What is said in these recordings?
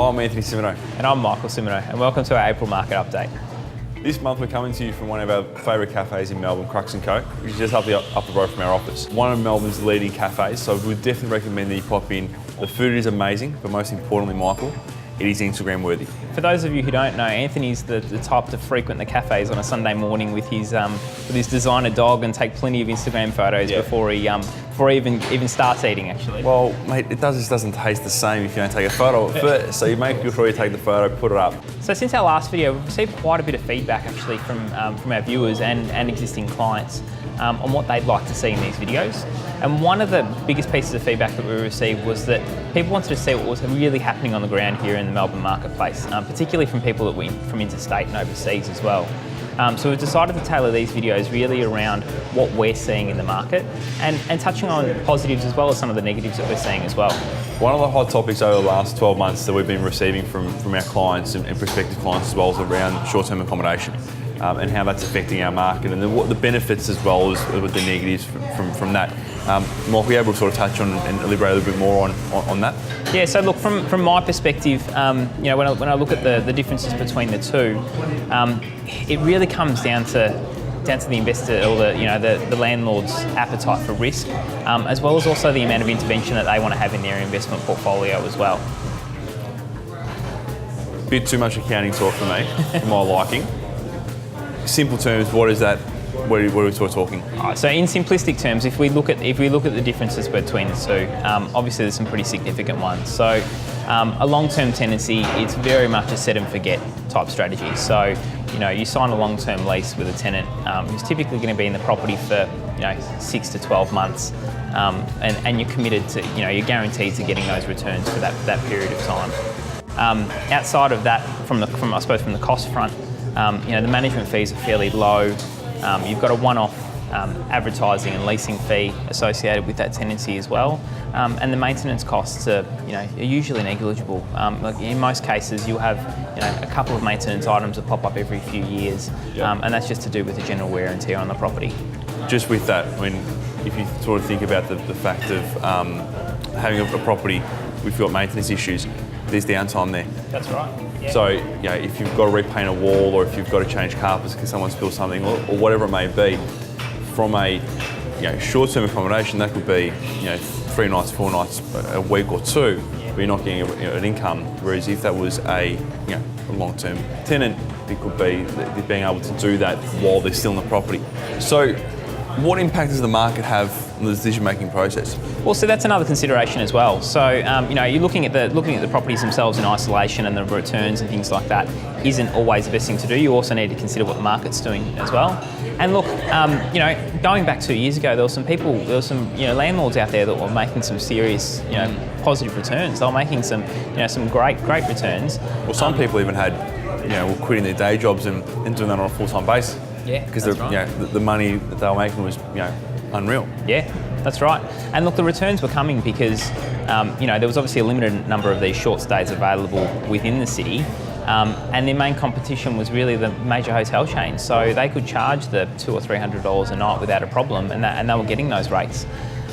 I'm Anthony Simoneau. And I'm Michael Simoneau, and welcome to our April market update. This month we're coming to you from one of our favourite cafes in Melbourne, Crux & Co, which is just up the road from our office. One of Melbourne's leading cafes, so we definitely recommend that you pop in. The food is amazing, but most importantly, Michael, it is Instagram worthy. For those of you who don't know, Anthony's the type to frequent the cafes on a Sunday morning with his designer dog and take plenty of Instagram photos before he even starts eating, actually. Well, mate, it just doesn't taste the same if you don't take a photo of it first. So you make sure you take the photo, put it up. So since our last video, we've received quite a bit of feedback actually from our viewers and existing clients on what they'd like to see in these videos. And one of the biggest pieces of feedback that we received was that people wanted to see what was really happening on the ground here in the Melbourne marketplace, particularly from people that were from interstate and overseas as well. So we've decided to tailor these videos really around what we're seeing in the market and touching on positives as well as some of the negatives that we're seeing as well. One of the hot topics over the last 12 months that we've been receiving from our clients and prospective clients as well is around short-term accommodation and how that's affecting our market and the benefits as well as with the negatives from that. Might we be able to sort of touch on and elaborate a little bit more on that? Yeah, so look, from my perspective, when I look at the differences between the two, it really comes down to the investor or the landlord's appetite for risk, as well as also the amount of intervention that they want to have in their investment portfolio as well. Bit too much accounting talk for me, for my liking. Simple terms, what is that? What are we sort of talking? So in simplistic terms, if we look at the differences between the two, obviously there's some pretty significant ones. So a long-term tenancy, it's very much a set and forget type strategy. So you sign a long-term lease with a tenant who's typically going to be in the property for 6 to 12 months, and you're committed to you're guaranteed to getting those returns for that period of time. Outside of that, from the cost front, the management fees are fairly low. You've got a one-off advertising and leasing fee associated with that tenancy as well, and the maintenance costs are usually negligible. Like in most cases, you'll have a couple of maintenance items that pop up every few years, and that's just to do with the general wear and tear on the property. Just with that, I mean, if you sort of think about the fact of having a property with got maintenance issues, there's downtime there. That's right. Yeah. So, if you've got to repaint a wall or if you've got to change carpets because someone spilled something or whatever it may be, from a short-term accommodation, that could be 3 nights, 4 nights, a week or two, but you're not getting an income. Whereas if that was a long-term tenant, it could be being able to do that while they're still in the property. So, what impact does the market have on the decision-making process? Well, so that's another consideration as well. So, you're looking at the properties themselves in isolation, and the returns and things like that isn't always the best thing to do. You also need to consider what the market's doing as well. And look, going back 2 years ago, there were some landlords out there that were making some serious, positive returns. They were making some great returns. Well, some people even had, were quitting their day jobs and doing that on a full-time basis. Yeah, because the money that they were making was unreal. Yeah, that's right. And look, the returns were coming because there was obviously a limited number of these short stays available within the city, and their main competition was really the major hotel chains. So they could charge the $200 or $300 a night without a problem, and they were getting those rates.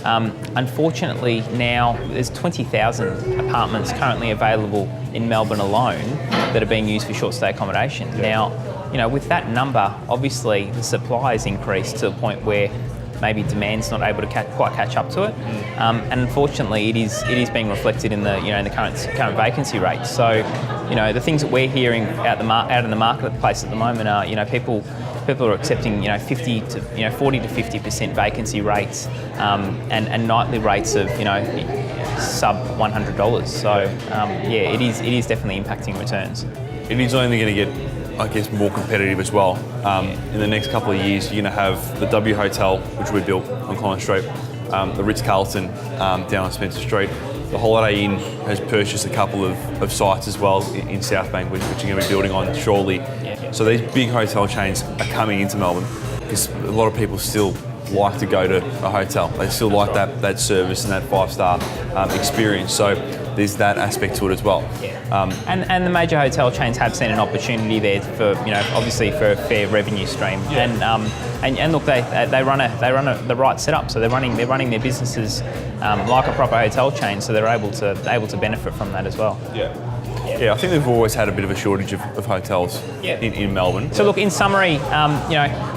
Unfortunately, now there's 20,000 apartments currently available in Melbourne alone that are being used for short stay accommodation. Yeah. Now, with that number, obviously the supply has increased to a point where maybe demand's not able to quite catch up to it, and unfortunately, it is being reflected in the in the current vacancy rate. So, the things that we're hearing out in the marketplace at the moment are people are accepting 40 to 50% vacancy rates, and nightly rates of sub $100. So it is definitely impacting returns. It is only going to get, I guess, more competitive as well. In the next couple of years, you're going to have the W Hotel, which we built on Collins Street, the Ritz-Carlton down on Spencer Street. The Holiday Inn has purchased a couple of sites as well in South Bank, which you're going to be building on shortly. Yeah. So these big hotel chains are coming into Melbourne because a lot of people still like to go to a hotel. They still like that service and that 5-star experience. So there's that aspect to it as well. Yeah. And the major hotel chains have seen an opportunity there for obviously for a fair revenue stream. Yeah. And look, they run the right setup. So they're running their businesses like a proper hotel chain. So they're able to benefit from that as well. Yeah. Yeah, I think we've always had a bit of a shortage of hotels Yeah. in Melbourne. So look, in summary,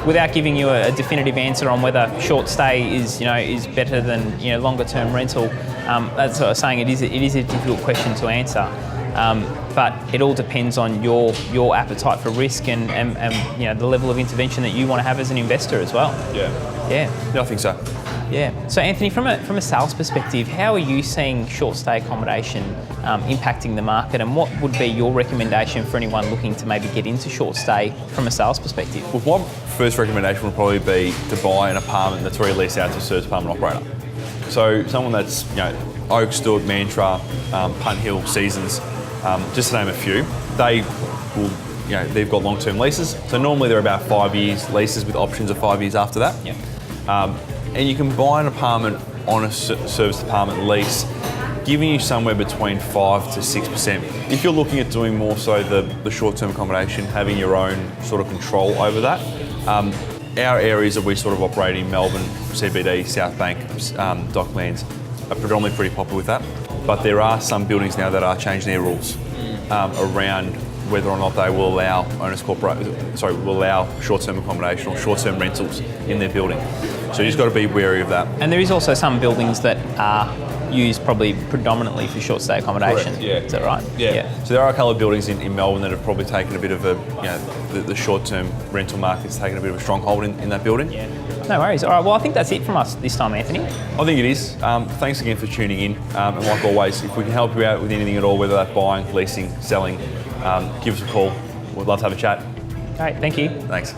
without giving you a definitive answer on whether short stay is better than longer term rental, that's what I was saying. It is a difficult question to answer, but it all depends on your appetite for risk and the level of intervention that you want to have as an investor as well. Yeah. Yeah. I think so. Yeah. So Anthony, from a sales perspective, how are you seeing short stay accommodation impacting the market, and what would be your recommendation for anyone looking to maybe get into short stay from a sales perspective? Well, my first recommendation would probably be to buy an apartment that's already leased out to a service apartment operator. So someone that's Oak, Stewart, Mantra, Punt Hill, Seasons, just to name a few. They will they've got long-term leases. So normally they're about 5 years leases with options of 5 years after that. Yeah. And you can buy an apartment on a service apartment lease, giving you somewhere between 5 to 6%. If you're looking at doing more so the short-term accommodation, having your own sort of control over that, our areas that we sort of operate in, Melbourne, CBD, South Bank, Docklands, are predominantly pretty popular with that. But there are some buildings now that are changing their rules around whether or not they will allow will allow short-term accommodation or short-term rentals in their building. So you just got to be wary of that. And there is also some buildings that are used probably predominantly for short stay accommodation. Correct, yeah. Is that right? Yeah. So there are a couple of buildings in Melbourne that have probably taken a bit of the short-term rental market's taken a bit of a stronghold in that building. Yeah. No worries. All right. Well, I think that's it from us this time, Anthony. I think it is. Thanks again for tuning in. And like always, if we can help you out with anything at all, whether that's buying, leasing, selling, give us a call. We'd love to have a chat. All right. Thank you. Thanks.